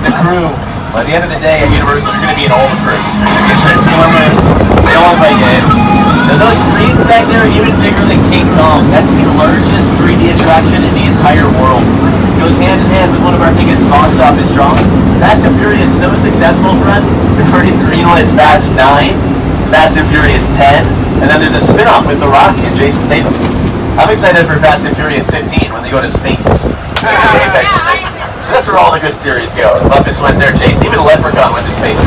the crew. By the end of the day at Universal, you're going to be in all the crews. You're going to get Transformers. They all invite you in. Now those screens back there are even bigger than King Kong. That's the largest 3D attraction in the entire world. It goes hand in hand with one of our biggest box office draws. Fast and Furious is so successful for us, we've already greenlit Fast 9, Fast and Furious 10, and then there's a spin-off with The Rock and Jason Statham. I'm excited for Fast and Furious 15 when they go to space. That's where all the good series go. The Muppets went there, Jason. Even Leprechaun went to space.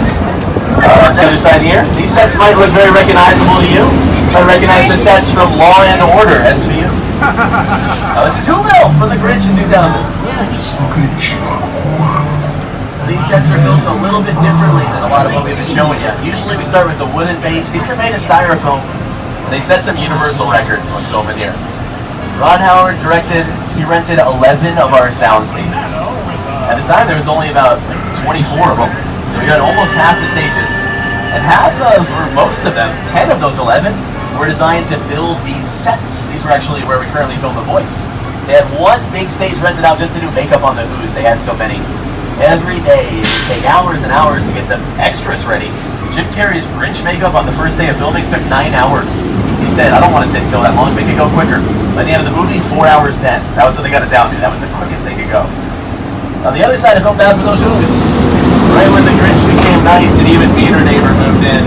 The other side here, these sets might look very recognizable to you. I recognize the sets from Law and Order, SVU. This is Whoville from The Grinch in 2000. These sets are built a little bit differently than a lot of what we've been showing you. Usually we start with the wooden base. These are made of styrofoam. They set some Universal records when filming here. Ron Howard directed, he rented 11 of our sound stages. At the time there was only about 24 of them. So we got almost half the stages. And half of, or most of them, 10 of those 11, were designed to build these sets. These were actually where we currently film The Voice. They had one big stage rented out just to do makeup on the Who's. They had so many. Every day, it would take hours and hours to get the extras ready. Jim Carrey's Grinch makeup on the first day of filming took 9 hours. He said, I don't want to sit still that long, make it go quicker. By the end of the movie, 4 hours 10. That was what they got it down to. That was the quickest they could go. On the other side of Film Thousand Those Who's, right when the Grinch became nice and even meaner neighbor moved in,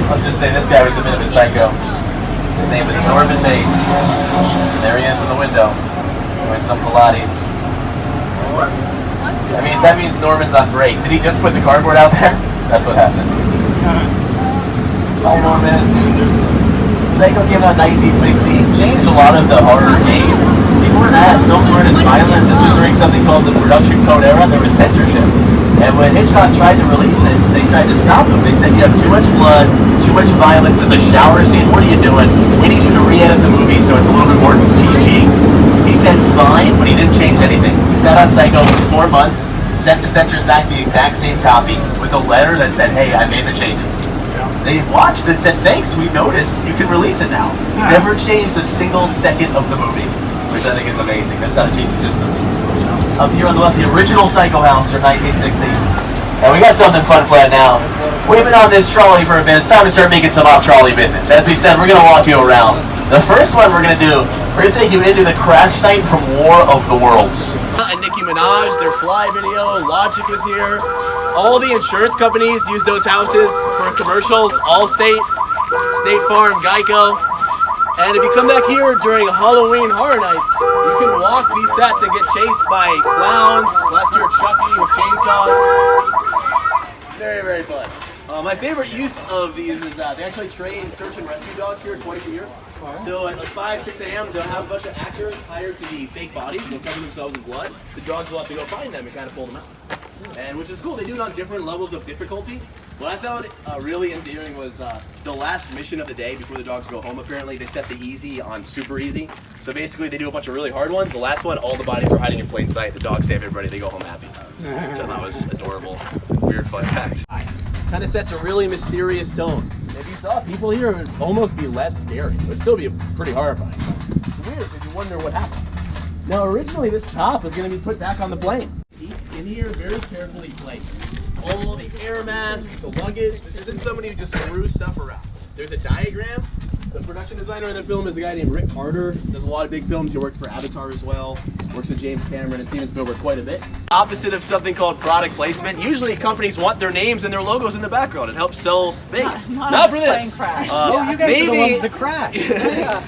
let's just say this guy was a bit of a psycho. His name is Norman Bates. And there he is in the window, doing some Pilates. I mean, that means Norman's on break. Did he just put the cardboard out there? That's what happened. Hi, Norman. Psycho came out in 1960, changed a lot of the horror game. Before that, films weren't as violent. This was during something called the production code era. There was censorship. And when Hitchcock tried to release this, they tried to stop him. They said, you have too much blood, too much violence, there's a shower scene, what are you doing? We need you to re-edit the movie so it's a little bit more PG. He said fine, but he didn't change anything. He sat on Psycho for 4 months, sent the censors back the exact same copy with a letter that said, hey, I made the changes. They watched and said, thanks, we noticed, you can release it now. Never changed a single second of the movie, which I think is amazing. That's how to change the system. Up here on the left, the original Psycho House from 1960. And we got something fun planned now. We've been on this trolley for a bit. It's time to start making some off-trolley visits. As we said, we're going to walk you around. The first one we're going to do, we're going to take you into the crash site from War of the Worlds. And Nicki Minaj, their Fly video, Logic was here. All the insurance companies use those houses for commercials. Allstate, State Farm, Geico. And if you come back here during Halloween Horror Nights, you can walk these sets and get chased by clowns. Last year, Chucky with chainsaws. Very, very fun. My favorite use of these is they actually train search and rescue dogs here twice a year. So at like 5, 6 a.m., they'll have a bunch of actors hired to be fake bodies. They'll cover themselves in blood. The dogs will have to go find them and kind of pull them out. And which is cool. They do it on different levels of difficulty. What I found really endearing was the last mission of the day before the dogs go home. Apparently, they set the easy on super easy. So basically, they do a bunch of really hard ones. The last one, all the bodies are hiding in plain sight. The dogs save everybody. They go home happy. So that was adorable, weird fun fact. Kind of sets a really mysterious tone. If you saw people here, it would almost be less scary. It would still be pretty horrifying. It's weird because you wonder what happened. Now, originally, this top was going to be put back on the plane. In here, very carefully placed. All the air masks, the luggage. This isn't somebody who just threw stuff around. There's a diagram. The production designer in the film is a guy named Rick Carter. Does a lot of big films. He worked for Avatar as well. Works with James Cameron and Steven Spielberg quite a bit. Opposite of something called product placement. Usually companies want their names and their logos in the background. It helps sell things. Not for this. You guys are the ones that crash.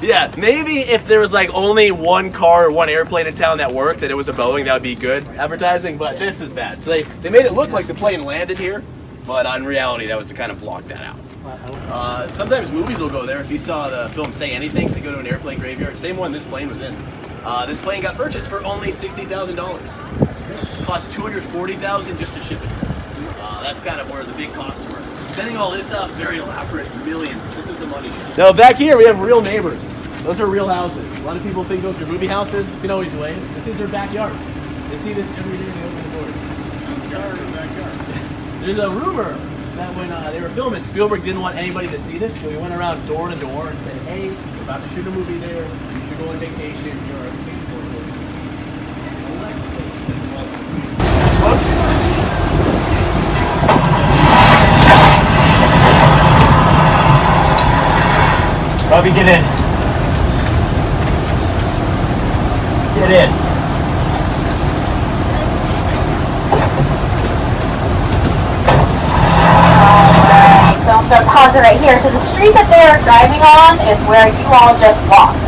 Yeah, maybe if there was like only one car or one airplane in town that worked and it was a Boeing, that would be good advertising, but this is bad. So they made it look like the plane landed here, but in reality that was to kind of block that out. Sometimes movies will go there. If you saw the film Say Anything, they go to an airplane graveyard. Same one this plane was in. This plane got purchased for only $60,000. Cost $240,000 just to ship it. That's kind of where the big costs were. Setting all this up, very elaborate, millions. This is the money shot. Now back here we have real neighbors. Those are real houses. A lot of people think those are movie houses. You can always wave. This is their backyard. They see this every day when they open the door. I'm sorry, backyard. There's a rumor that when they were filming, Spielberg didn't want anybody to see this, so he went around door to door and said, hey, we're about to shoot a movie there. You should go on vacation if you're a vacation. Bobby, get in. Get in. So I'm going to pause it right here. So the street that they're driving on is where you all just walked.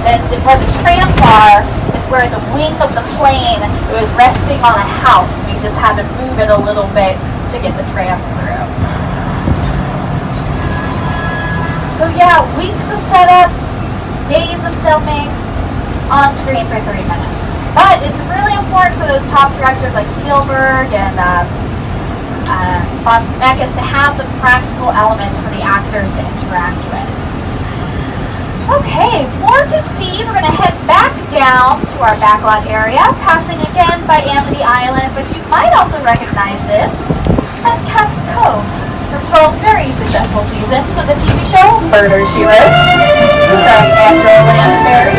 Then where the trams are is where the wing of the plane was resting on a house. We just had to move it a little bit to get the trams through. So yeah, weeks of setup, days of filming, on screen for 3 minutes. But it's really important for those top directors like Spielberg and Von Zemeckis to have the practical elements for the actors to interact with. Okay, more to see. We're going to head back down to our backlot area, passing again by Amity Island, but you might also recognize this as Captain Cove from 12 very successful seasons of the TV show Murder, She Wrote, starring Angela Lansbury.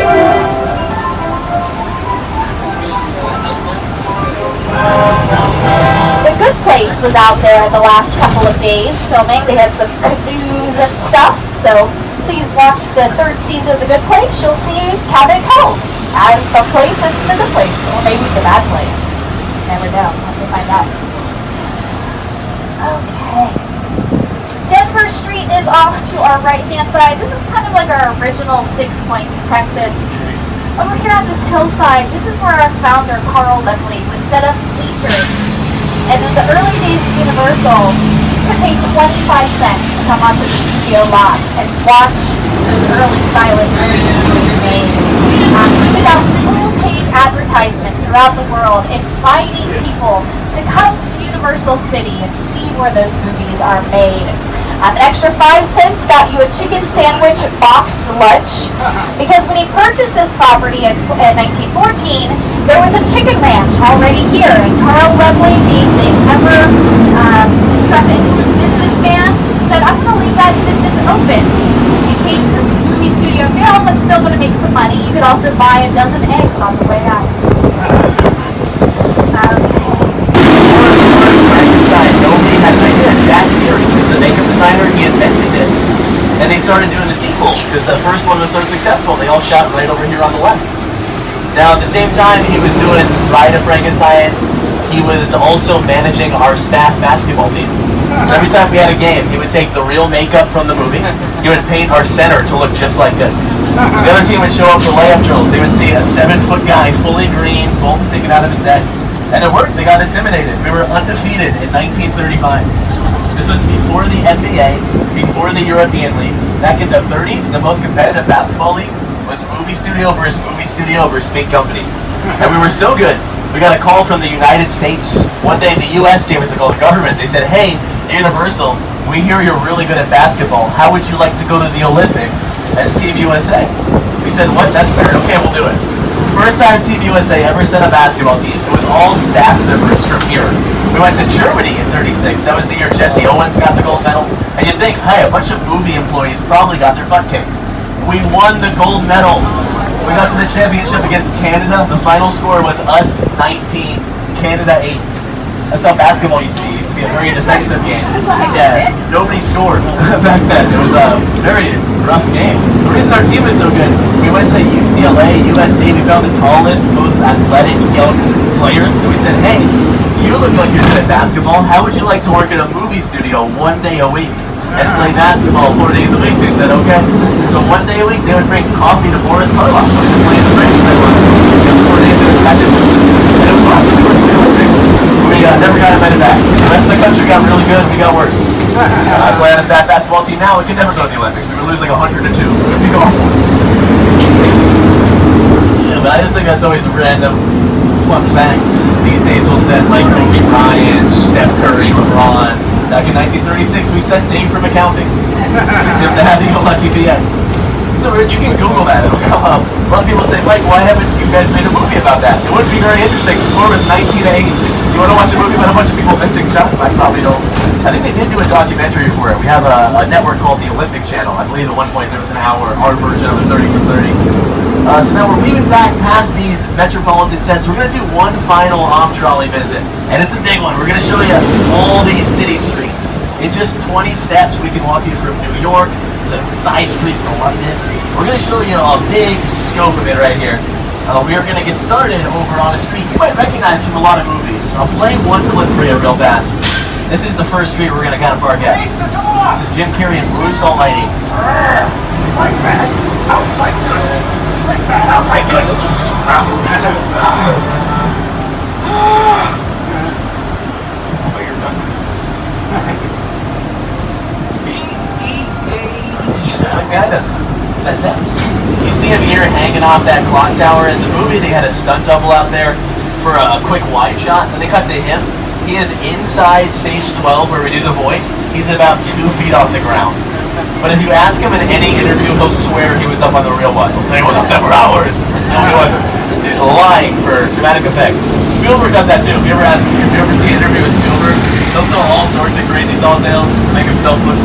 The Good Place was out there the last couple of days filming. They had some canoes and stuff, so please watch the 3rd season of The Good Place. You'll see Captain Cove as someplace in The Good Place, or maybe The Bad Place. Never know. Have to find out. Okay. Denver Street is off to our right-hand side. This is kind of like our original 6 Points, Texas. Over here on this hillside, this is where our founder, Carl Lemley, would set up bleachers. And in the early days of Universal, you could pay 25 cents to come onto the studio lot and watch those early silent movies being made. We took out full-page advertisements throughout the world, inviting people to come to Universal City and see where those movies are made. An extra 5 cents got you a chicken sandwich boxed lunch, because when he purchased this property in 1914, there was a chicken ranch already here, and Carl Lemley, being the ever intrepid businessman, said, I'm going to leave that business open. In case this movie studio fails, I'm still going to make some money. You could also buy a dozen eggs on the way out. Nobody had an idea. Jack Pierce is the makeup designer. He invented this. And they started doing the sequels because the first one was so successful. They all shot right over here on the left. Now, at the same time he was doing Bride of Frankenstein, he was also managing our staff basketball team. So every time we had a game, he would take the real makeup from the movie. He would paint our center to look just like this. So the other team would show up for layup drills. They would see a 7-foot guy, fully green, bolt sticking out of his neck. And it worked. They got intimidated. We were undefeated in 1935. This was before the NBA, before the European leagues. Back in the 30s, the most competitive basketball league was movie studio versus big company. And we were so good. We got a call from the United States. One day the US gave us a call, the government. They said, hey, Universal, we hear you're really good at basketball. How would you like to go to the Olympics as Team USA? We said, what? That's fair. Okay, we'll do it. First time Team USA ever sent a basketball team. It was all staff members from here. We went to Germany in 36. That was the year Jesse Owens got the gold medal. And you'd think, hey, a bunch of movie employees probably got their butt kicked. We won the gold medal. We got to the championship against Canada. The final score was us 19, Canada 8. That's how basketball used to be. It used to be a very defensive game. Yeah, nobody scored back then. It was a very rough game. The reason our team was so good, we went to UCLA, USC, we found the tallest, most athletic young players. So we said, hey, you look like you're good at basketball. How would you like to work in a movie studio 1 day a week and play basketball 4 days a week? They said, okay. So 1 day a week, they would bring coffee to Boris Karloff. We would play in the Frankenstein one. And 4 days they would practice with us. And it was awesome. We went to the Olympics. We never got invited back. The rest of the country got really good, we got worse. I play on a staff basketball team now, we could never go to the Olympics. We would lose like 100 to 2. It would be awful. Yeah, but I just think that's always random fun facts. These days we'll send like Kobe Bryant, Steph Curry, LeBron. Back in 1936 we sent Dave from accounting. It's him to have the lucky BA. So you can Google that, it'll come up. A lot of people say, Mike, why haven't you guys made a movie about that? It wouldn't be very interesting. The score was 19-8. You want to watch a movie about a bunch of people missing shots? I probably don't. I think they did do a documentary for it. We have a network called the Olympic Channel. I believe at one point there was an hour, our version of the 30 for 30. So now we're weaving back past these metropolitan sets. We're going to do one final off-trolley visit. And it's a big one. We're going to show you all these city streets. In just 20 steps, we can walk you from New York to to side streets to London. We're going to show you a big scope of it right here. We are going to get started over on a street you might recognize from a lot of movies. I'll play one clip for you real fast. This is the first street we're going to kind of park at. This is Jim Carrey and Bruce Almighty. Like that. Outside good. Like that. Outside good. Oh, you're done. Look at us. That's it. You see him here hanging off that clock tower. In the movie, they had a stunt double out there for a quick wide shot, and they cut to him. He is inside stage 12 where we do the voice. He's about 2 feet off the ground. But if you ask him in any interview, he'll swear he was up on the real one. He'll say he was up there for hours. No, he wasn't. He's lying for dramatic effect. Spielberg does that too. If you ever see an interview with Spielberg, he'll tell all sorts of crazy tall tales to make himself look.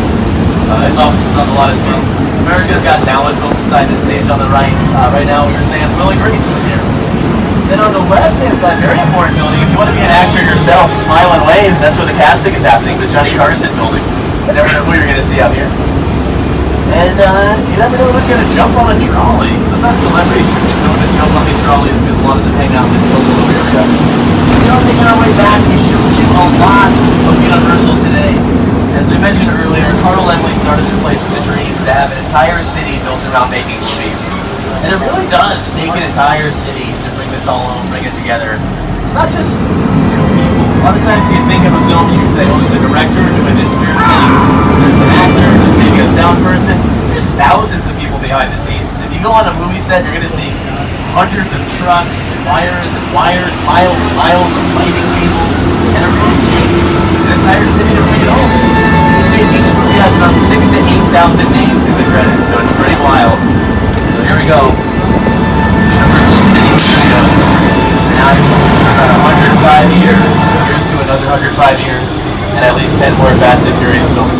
His office is on the lot as well. America's Got Talent built inside the stage on the right. Right now we were saying Willie Grace is in here. Then on the left-hand side, very important building. If you want to be an actor yourself, smile and wave. That's where the casting is happening. The Johnny Carson building. You never know who you're going to see out here. And you never know who's going to jump on a trolley. Sometimes celebrities know to jump on these trolleys because a lot of them hang out in this local area. Making our way back, we showed you a lot of Universal today. As we mentioned earlier, Carl Laemmle started this place with a dream to have an entire city built around making movies. And it really does take an entire city to bring this all home, bring it together. It's not just 2 people. A lot of times you think of a film, you say, oh, there's a director doing this weird thing. There's an actor, there's maybe a sound person. There's thousands of people behind the scenes. If you go on a movie set, you're going to see hundreds of trucks, wires and wires, miles and miles of lighting cable. And it really takes an entire city to bring it home. These days, each movie has about 6,000 to 8,000 names in the credits, so it's pretty wild. So here we go. Universal City Studios. Now it's about 105 years. So here's to another 105 years, and at least 10 more Fast and Furious films.